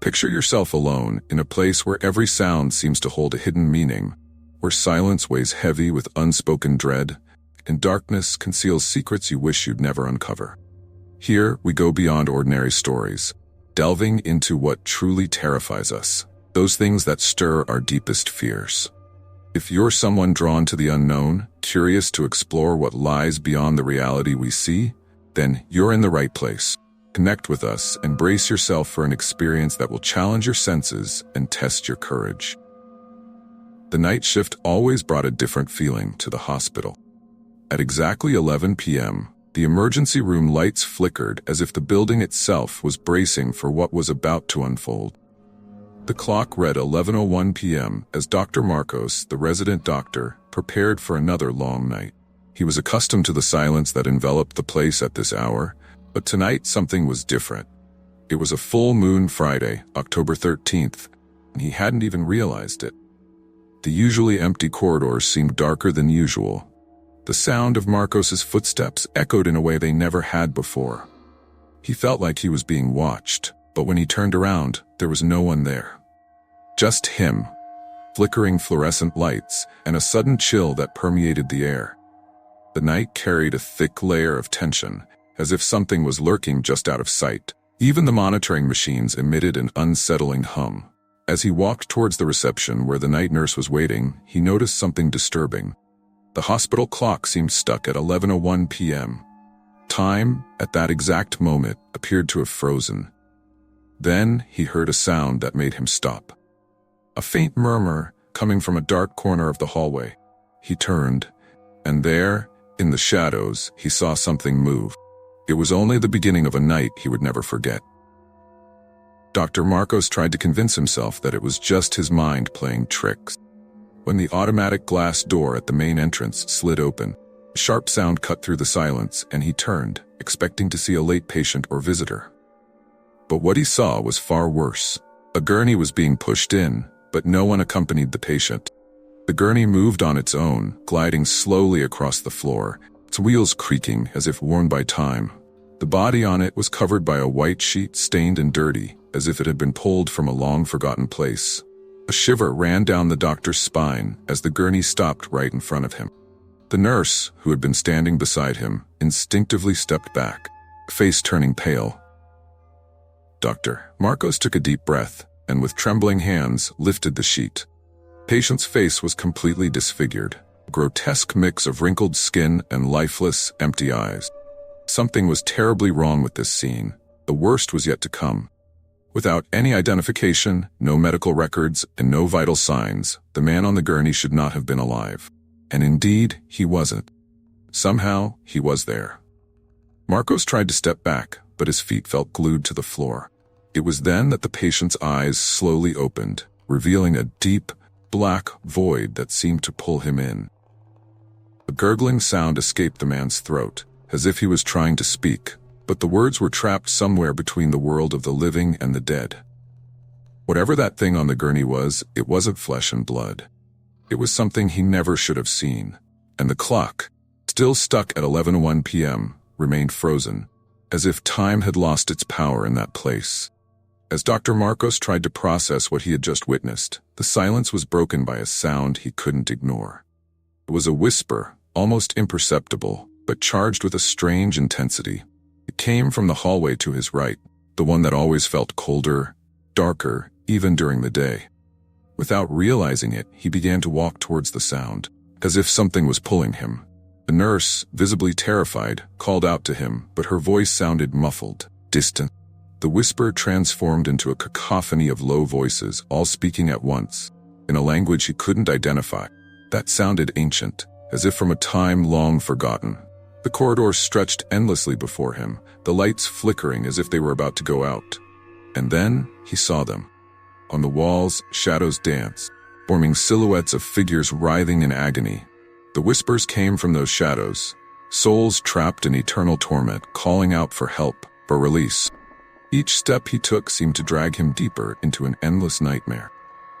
Picture yourself alone in a place where every sound seems to hold a hidden meaning, where silence weighs heavy with unspoken dread, and darkness conceals secrets you wish you'd never uncover. Here, we go beyond ordinary stories, delving into what truly terrifies us, those things that stir our deepest fears. If you're someone drawn to the unknown, curious to explore what lies beyond the reality we see, then you're in the right place. Connect with us and brace yourself for an experience that will challenge your senses and test your courage. The night shift always brought a different feeling to the hospital. At exactly 11 p.m., the emergency room lights flickered as if the building itself was bracing for what was about to unfold. The clock read 11:01 p.m. as Dr. Marcos, the resident doctor, prepared for another long night. He was accustomed to the silence that enveloped the place at this hour, but tonight something was different. It was a full moon Friday, October 13th, and he hadn't even realized it. The usually empty corridors seemed darker than usual. The sound of Marcos's footsteps echoed in a way they never had before. He felt like he was being watched, but when he turned around, there was no one there. Just him, flickering fluorescent lights, and a sudden chill that permeated the air. The night carried a thick layer of tension, as if something was lurking just out of sight. Even the monitoring machines emitted an unsettling hum. As he walked towards the reception where the night nurse was waiting, he noticed something disturbing. The hospital clock seemed stuck at 11:01 p.m. Time, at that exact moment, appeared to have frozen. Then he heard a sound that made him stop. A faint murmur coming from a dark corner of the hallway. He turned, and there, in the shadows, he saw something move. It was only the beginning of a night he would never forget. Dr. Marcos tried to convince himself that it was just his mind playing tricks. When the automatic glass door at the main entrance slid open, a sharp sound cut through the silence, and he turned, expecting to see a late patient or visitor. But what he saw was far worse. A gurney was being pushed in, but no one accompanied the patient. The gurney moved on its own, gliding slowly across the floor, its wheels creaking as if worn by time. The body on it was covered by a white sheet stained and dirty, as if it had been pulled from a long-forgotten place. A shiver ran down the doctor's spine as the gurney stopped right in front of him. The nurse, who had been standing beside him, instinctively stepped back, face turning pale. Dr. Marcos took a deep breath, and with trembling hands lifted the sheet. Patient's face was completely disfigured, a grotesque mix of wrinkled skin and lifeless, empty eyes. Something was terribly wrong with this scene. The worst was yet to come. Without any identification, no medical records, and no vital signs, the man on the gurney should not have been alive. And indeed, he wasn't. Somehow, he was there. Marcos tried to step back, but his feet felt glued to the floor. It was then that the patient's eyes slowly opened, revealing a deep, black void that seemed to pull him in. A gurgling sound escaped the man's throat, as if he was trying to speak, but the words were trapped somewhere between the world of the living and the dead. Whatever that thing on the gurney was, it wasn't flesh and blood. It was something he never should have seen, and the clock, still stuck at 11:01 p.m., remained frozen, as if time had lost its power in that place. As Dr. Marcos tried to process what he had just witnessed, the silence was broken by a sound he couldn't ignore. It was a whisper, almost imperceptible, but charged with a strange intensity. It came from the hallway to his right, the one that always felt colder, darker, even during the day. Without realizing it, he began to walk towards the sound, as if something was pulling him. The nurse, visibly terrified, called out to him, but her voice sounded muffled, distant. The whisper transformed into a cacophony of low voices, all speaking at once, in a language he couldn't identify. That sounded ancient, as if from a time long forgotten. The corridor stretched endlessly before him, the lights flickering as if they were about to go out. And then he saw them. On the walls, shadows danced, forming silhouettes of figures writhing in agony. The whispers came from those shadows, souls trapped in eternal torment, calling out for help, for release. Each step he took seemed to drag him deeper into an endless nightmare.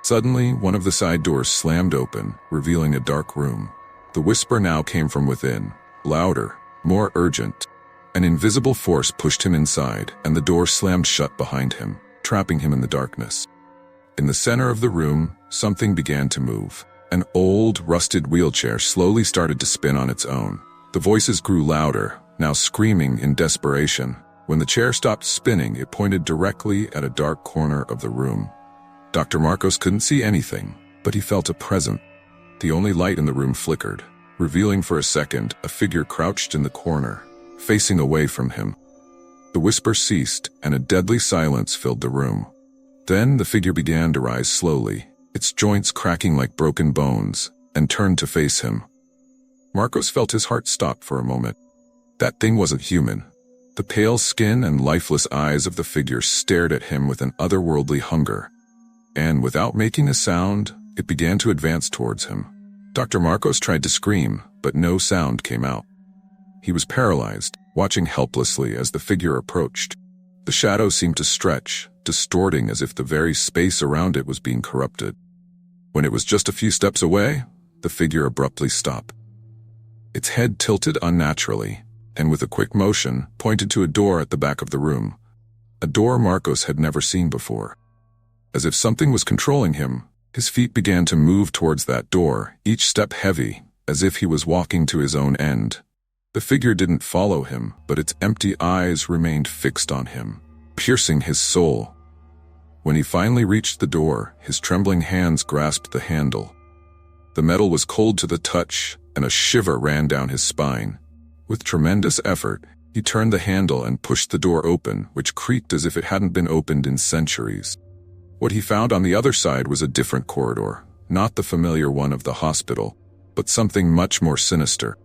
Suddenly, one of the side doors slammed open, revealing a dark room. The whisper now came from within, louder, more urgent. An invisible force pushed him inside, and the door slammed shut behind him. trapping him in the darkness. In the center of the room, something began to move. An old, rusted wheelchair slowly started to spin on its own. The voices grew louder, now screaming in desperation. When the chair stopped spinning, it pointed directly at a dark corner of the room. Dr. Marcos couldn't see anything, but he felt a presence. The only light in the room flickered, revealing for a second a figure crouched in the corner, facing away from him. The whisper ceased, and a deadly silence filled the room. Then the figure began to rise slowly, its joints cracking like broken bones, and turned to face him. Marcos felt his heart stop for a moment. That thing wasn't human. The pale skin and lifeless eyes of the figure stared at him with an otherworldly hunger. And without making a sound, it began to advance towards him. Dr. Marcos tried to scream, but no sound came out. He was paralyzed, watching helplessly as the figure approached. The shadow seemed to stretch, distorting as if the very space around it was being corrupted. When it was just a few steps away, the figure abruptly stopped. Its head tilted unnaturally, and with a quick motion, pointed to a door at the back of the room. A door Marcos had never seen before. As if something was controlling him, his feet began to move towards that door, each step heavy, as if he was walking to his own end. The figure didn't follow him, but its empty eyes remained fixed on him, piercing his soul. When he finally reached the door, his trembling hands grasped the handle. The metal was cold to the touch, and a shiver ran down his spine. With tremendous effort, he turned the handle and pushed the door open, which creaked as if it hadn't been opened in centuries. What he found on the other side was a different corridor, not the familiar one of the hospital, but something much more sinister.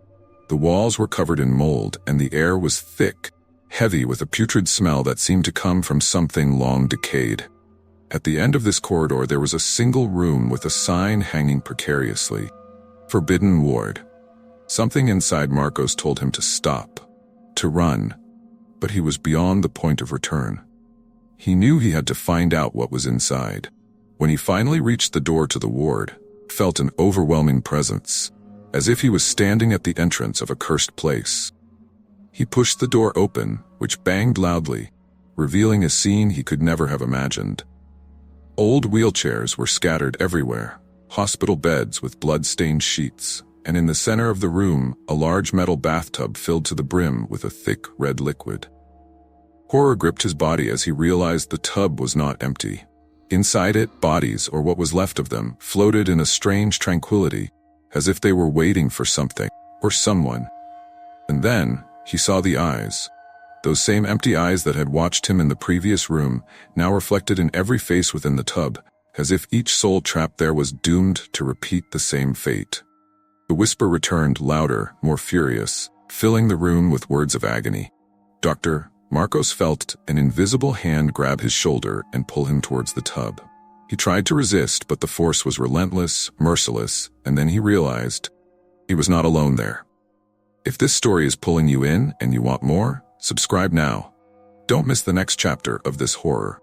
The walls were covered in mold, and the air was thick, heavy with a putrid smell that seemed to come from something long decayed. At the end of this corridor there was a single room with a sign hanging precariously. Forbidden Ward. Something inside Marcos told him to stop, to run, but he was beyond the point of return. He knew he had to find out what was inside. When he finally reached the door to the ward, he felt an overwhelming presence, as if he was standing at the entrance of a cursed place. He pushed the door open, which banged loudly, revealing a scene he could never have imagined. Old wheelchairs were scattered everywhere, hospital beds with blood-stained sheets, and in the center of the room, a large metal bathtub filled to the brim with a thick red liquid. Horror gripped his body as he realized the tub was not empty. Inside it, bodies, or what was left of them, floated in a strange tranquility, as if they were waiting for something, or someone. And then, he saw the eyes. Those same empty eyes that had watched him in the previous room, now reflected in every face within the tub, as if each soul trapped there was doomed to repeat the same fate. The whisper returned, louder, more furious, filling the room with words of agony. Dr. Marcos felt an invisible hand grab his shoulder and pull him towards the tub. He tried to resist, but the force was relentless, merciless, and then he realized he was not alone there. If this story is pulling you in and you want more, subscribe now. Don't miss the next chapter of this horror.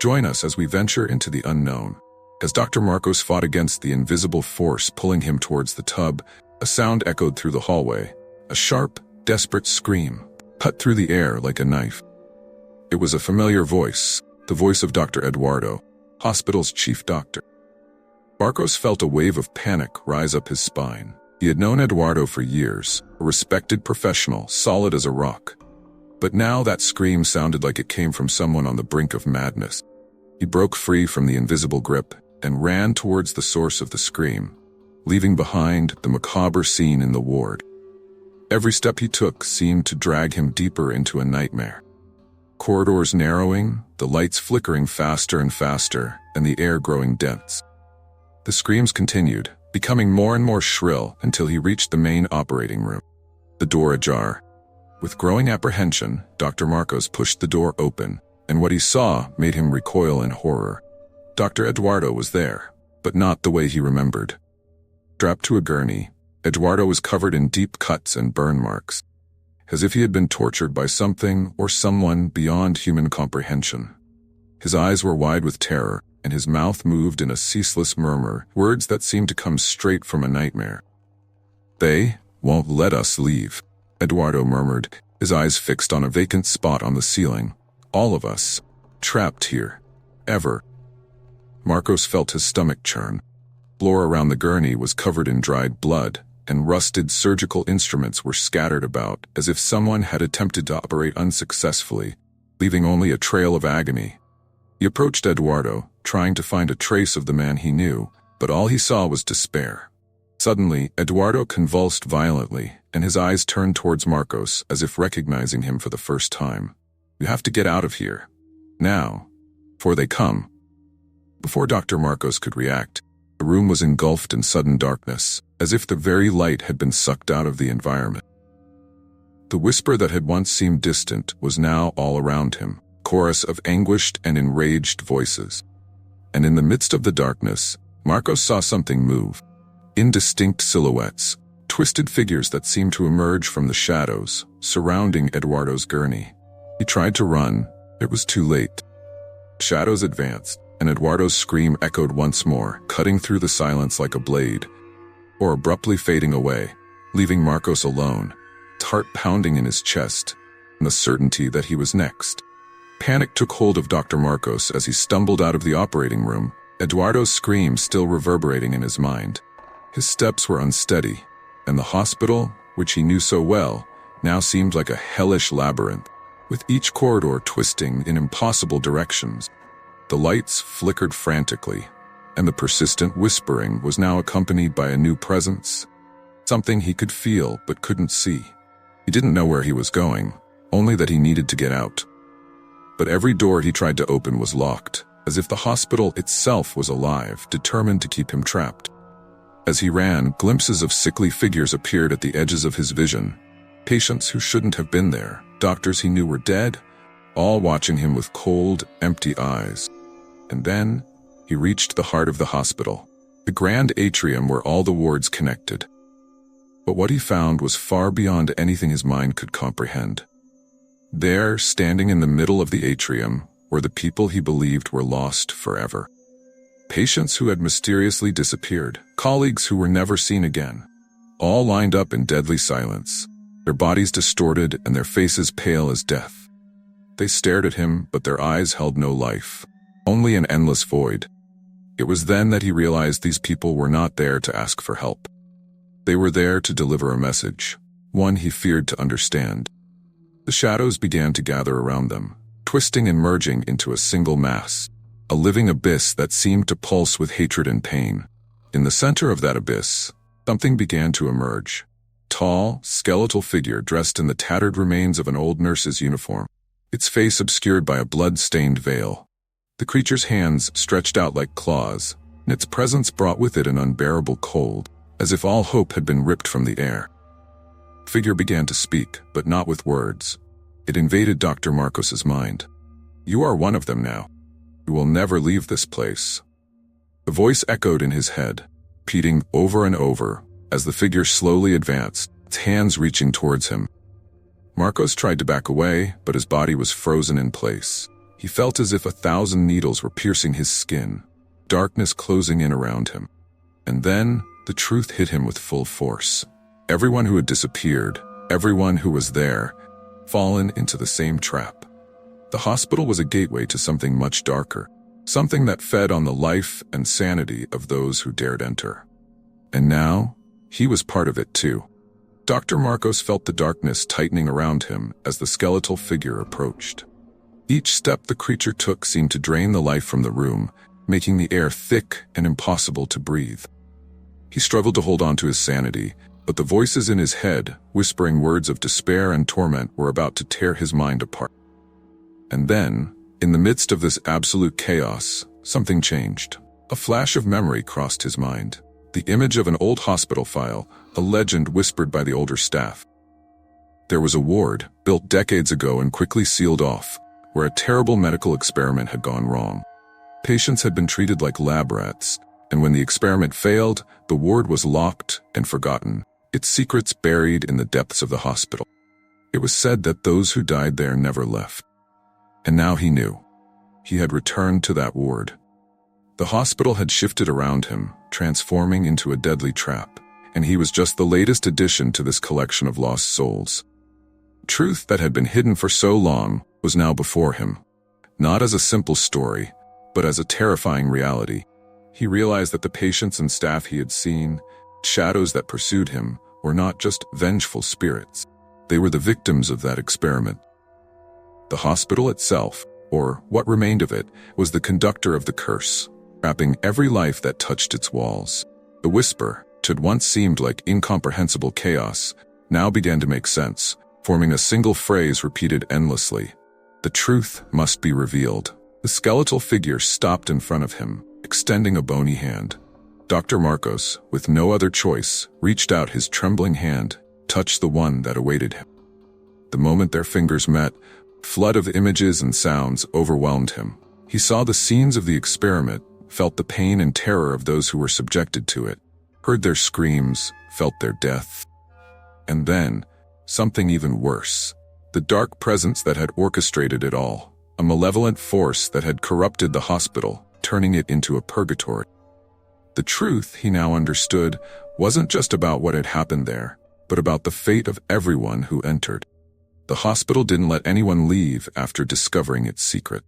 Join us as we venture into the unknown. As Dr. Marcos fought against the invisible force pulling him towards the tub, a sound echoed through the hallway. A sharp, desperate scream cut through the air like a knife. It was a familiar voice, the voice of Dr. Eduardo, hospital's chief doctor. Marcos felt a wave of panic rise up his spine. He had known Eduardo for years, a respected professional, solid as a rock. But now that scream sounded like it came from someone on the brink of madness. He broke free from the invisible grip and ran towards the source of the scream, leaving behind the macabre scene in the ward. Every step he took seemed to drag him deeper into a nightmare. Corridors narrowing, the lights flickering faster and faster, and the air growing dense. The screams continued, becoming more and more shrill until he reached the main operating room. The door ajar. With growing apprehension, Dr. Marcos pushed the door open, and what he saw made him recoil in horror. Dr. Eduardo was there, but not the way he remembered. Strapped to a gurney, Eduardo was covered in deep cuts and burn marks, as if he had been tortured by something or someone beyond human comprehension. His eyes were wide with terror, and his mouth moved in a ceaseless murmur, words that seemed to come straight from a nightmare. "They won't let us leave," Eduardo murmured, his eyes fixed on a vacant spot on the ceiling. "All of us, trapped here." forever. Marcos felt his stomach churn. The floor around the gurney was covered in dried blood, and rusted surgical instruments were scattered about as if someone had attempted to operate unsuccessfully, leaving only a trail of agony. He approached Eduardo, trying to find a trace of the man he knew, but all he saw was despair. Suddenly, Eduardo convulsed violently, and his eyes turned towards Marcos as if recognizing him for the first time. "You have to get out of here. Now. Before they come." Before Dr. Marcos could react, the room was engulfed in sudden darkness, as if the very light had been sucked out of the environment. The whisper that had once seemed distant was now all around him, a chorus of anguished and enraged voices. And in the midst of the darkness, Marcos saw something move. Indistinct silhouettes, twisted figures that seemed to emerge from the shadows, surrounding Eduardo's gurney. He tried to run. It was too late. Shadows advanced, and Eduardo's scream echoed once more, cutting through the silence like a blade, or abruptly fading away, leaving Marcos alone, his heart pounding in his chest, and the certainty that he was next. Panic took hold of Dr. Marcos as he stumbled out of the operating room, Eduardo's scream still reverberating in his mind. His steps were unsteady, and the hospital, which he knew so well, now seemed like a hellish labyrinth, with each corridor twisting in impossible directions. The lights flickered frantically, and the persistent whispering was now accompanied by a new presence, something he could feel but couldn't see. He didn't know where he was going, only that he needed to get out. But every door he tried to open was locked, as if the hospital itself was alive, determined to keep him trapped. As he ran, glimpses of sickly figures appeared at the edges of his vision. Patients who shouldn't have been there, doctors he knew were dead, all watching him with cold, empty eyes. And then, he reached the heart of the hospital, the grand atrium where all the wards connected. But what he found was far beyond anything his mind could comprehend. There, standing in the middle of the atrium, were the people he believed were lost forever. Patients who had mysteriously disappeared, colleagues who were never seen again, all lined up in deadly silence, their bodies distorted and their faces pale as death. They stared at him, but their eyes held no life, only an endless void. It was then that he realized these people were not there to ask for help. They were there to deliver a message, one he feared to understand. The shadows began to gather around them, twisting and merging into a single mass, a living abyss that seemed to pulse with hatred and pain. In the center of that abyss, something began to emerge. Tall, skeletal figure dressed in the tattered remains of an old nurse's uniform, its face obscured by a blood-stained veil. The creature's hands stretched out like claws, and its presence brought with it an unbearable cold, as if all hope had been ripped from the air. The figure began to speak, but not with words. It invaded Dr. Marcos's mind. "You are one of them now. You will never leave this place." The voice echoed in his head, repeating over and over, as the figure slowly advanced, its hands reaching towards him. Marcos tried to back away, but his body was frozen in place. He felt as if 1,000 needles were piercing his skin, darkness closing in around him. And then, the truth hit him with full force. Everyone who had disappeared, everyone who was there, fallen into the same trap. The hospital was a gateway to something much darker, something that fed on the life and sanity of those who dared enter. And now, he was part of it too. Dr. Marcos felt the darkness tightening around him as the skeletal figure approached. Each step the creature took seemed to drain the life from the room, making the air thick and impossible to breathe. He struggled to hold on to his sanity, but the voices in his head, whispering words of despair and torment, were about to tear his mind apart. And then, in the midst of this absolute chaos, something changed. A flash of memory crossed his mind. The image of an old hospital file, a legend whispered by the older staff. There was a ward, built decades ago and quickly sealed off, where a terrible medical experiment had gone wrong. Patients had been treated like lab rats, and when the experiment failed, the ward was locked and forgotten, its secrets buried in the depths of the hospital. It was said that those who died there never left. And now he knew. He had returned to that ward. The hospital had shifted around him, transforming into a deadly trap, and he was just the latest addition to this collection of lost souls. Truth that had been hidden for so long was now before him, not as a simple story, but as a terrifying reality. He realized that the patients and staff he had seen, shadows that pursued him, were not just vengeful spirits. They were the victims of that experiment. The hospital itself, or what remained of it, was the conductor of the curse, wrapping every life that touched its walls. The whisper, which had once seemed like incomprehensible chaos, now began to make sense, forming a single phrase repeated endlessly. The truth must be revealed. The skeletal figure stopped in front of him, extending a bony hand. Dr. Marcos, with no other choice, reached out his trembling hand, touched the one that awaited him. The moment their fingers met, a flood of images and sounds overwhelmed him. He saw the scenes of the experiment, felt the pain and terror of those who were subjected to it, heard their screams, felt their death. And then, something even worse. The dark presence that had orchestrated it all, a malevolent force that had corrupted the hospital, turning it into a purgatory. The truth, he now understood, wasn't just about what had happened there, but about the fate of everyone who entered. The hospital didn't let anyone leave after discovering its secret.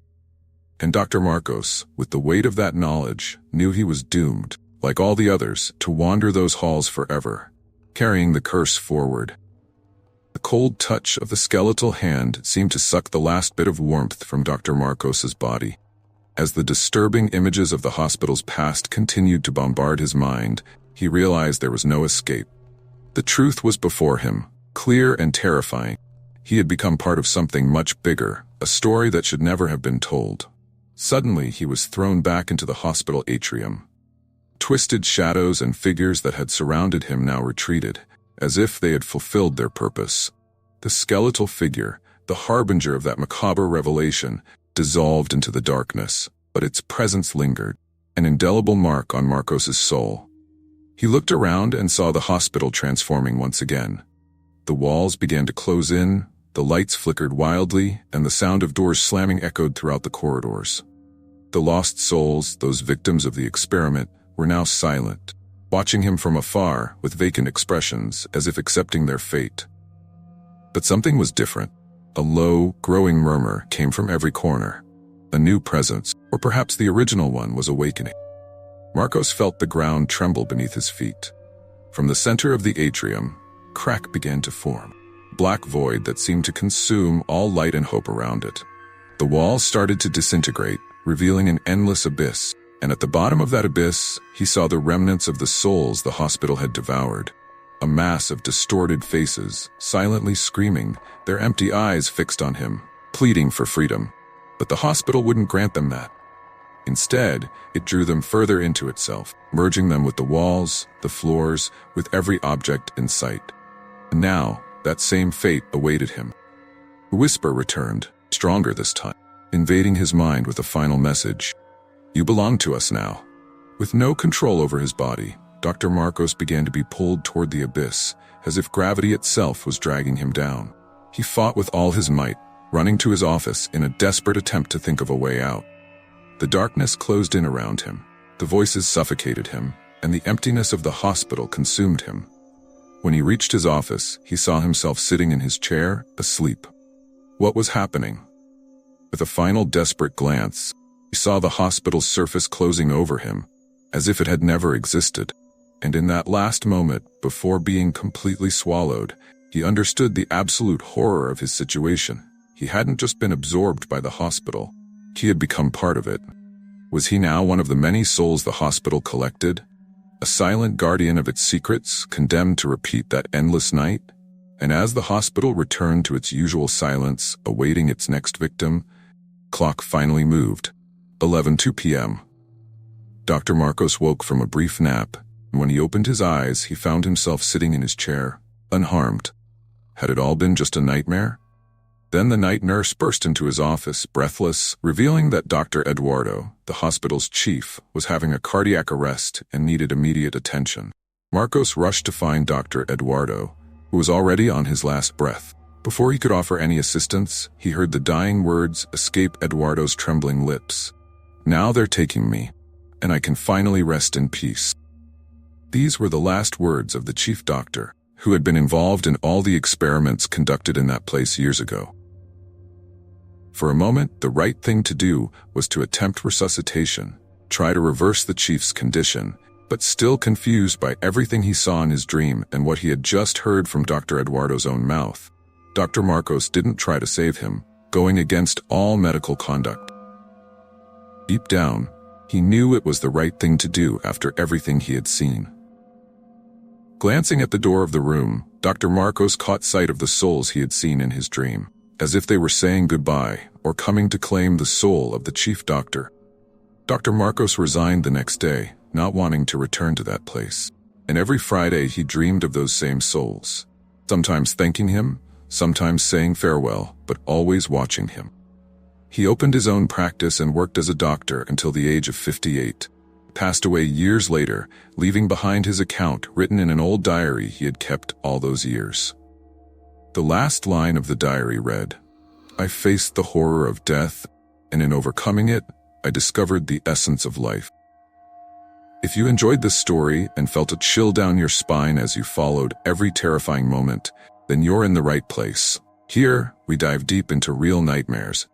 And Dr. Marcos, with the weight of that knowledge, knew he was doomed, like all the others, to wander those halls forever, carrying the curse forward. The cold touch of the skeletal hand seemed to suck the last bit of warmth from Dr. Marcos's body. As the disturbing images of the hospital's past continued to bombard his mind, he realized there was no escape. The truth was before him, clear and terrifying. He had become part of something much bigger, a story that should never have been told. Suddenly, he was thrown back into the hospital atrium. Twisted shadows and figures that had surrounded him now retreated, as if they had fulfilled their purpose. The skeletal figure, the harbinger of that macabre revelation, dissolved into the darkness, but its presence lingered, an indelible mark on Marcos's soul. He looked around and saw the hospital transforming once again. The walls began to close in, the lights flickered wildly, and the sound of doors slamming echoed throughout the corridors. The lost souls, those victims of the experiment, were now silent, watching him from afar with vacant expressions as if accepting their fate. But something was different. A low, growing murmur came from every corner. A new presence, or perhaps the original one, was awakening. Marcos felt the ground tremble beneath his feet. From the center of the atrium, a crack began to form, a black void that seemed to consume all light and hope around it. The walls started to disintegrate, revealing an endless abyss, and at the bottom of that abyss, he saw the remnants of the souls the hospital had devoured. A mass of distorted faces, silently screaming, their empty eyes fixed on him, pleading for freedom. But the hospital wouldn't grant them that. Instead, it drew them further into itself, merging them with the walls, the floors, with every object in sight. And now, that same fate awaited him. The whisper returned, stronger this time, invading his mind with a final message. You belong to us now. With no control over his body, Dr. Marcos began to be pulled toward the abyss, as if gravity itself was dragging him down. He fought with all his might, running to his office in a desperate attempt to think of a way out. The darkness closed in around him, the voices suffocated him, and the emptiness of the hospital consumed him. When he reached his office, he saw himself sitting in his chair, asleep. What was happening? With a final desperate glance, he saw the hospital's surface closing over him, as if it had never existed. And in that last moment, before being completely swallowed, he understood the absolute horror of his situation. He hadn't just been absorbed by the hospital. He had become part of it. Was he now one of the many souls the hospital collected? A silent guardian of its secrets, condemned to repeat that endless night? And as the hospital returned to its usual silence, awaiting its next victim, clock finally moved. 11:02 p.m. Dr. Marcos woke from a brief nap, and when he opened his eyes, he found himself sitting in his chair, unharmed. Had it all been just a nightmare? Then the night nurse burst into his office, breathless, revealing that Dr. Eduardo, the hospital's chief, was having a cardiac arrest and needed immediate attention. Marcos rushed to find Dr. Eduardo, who was already on his last breath. Before he could offer any assistance, he heard the dying words escape Eduardo's trembling lips. Now they're taking me, and I can finally rest in peace. These were the last words of the chief doctor, who had been involved in all the experiments conducted in that place years ago. For a moment, the right thing to do was to attempt resuscitation, try to reverse the chief's condition, but still confused by everything he saw in his dream and what he had just heard from Dr. Eduardo's own mouth. Dr. Marcos didn't try to save him, going against all medical conduct. Deep down, he knew it was the right thing to do after everything he had seen. Glancing at the door of the room, Dr. Marcos caught sight of the souls he had seen in his dream, as if they were saying goodbye or coming to claim the soul of the chief doctor. Dr. Marcos resigned the next day, not wanting to return to that place. And every Friday he dreamed of those same souls, sometimes thanking him, sometimes saying farewell, but always watching him. He opened his own practice and worked as a doctor until the age of 58. Passed away years later, leaving behind his account written in an old diary he had kept all those years. The last line of the diary read, "I faced the horror of death, and in overcoming it, I discovered the essence of life." If you enjoyed this story and felt a chill down your spine as you followed every terrifying moment, then you're in the right place. Here, we dive deep into real nightmares,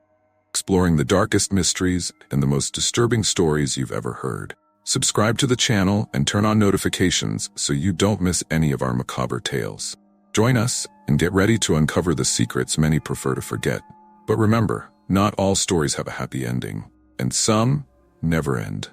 exploring the darkest mysteries and the most disturbing stories you've ever heard. Subscribe to the channel and turn on notifications so you don't miss any of our macabre tales. Join us and get ready to uncover the secrets many prefer to forget. But remember, not all stories have a happy ending, and some never end.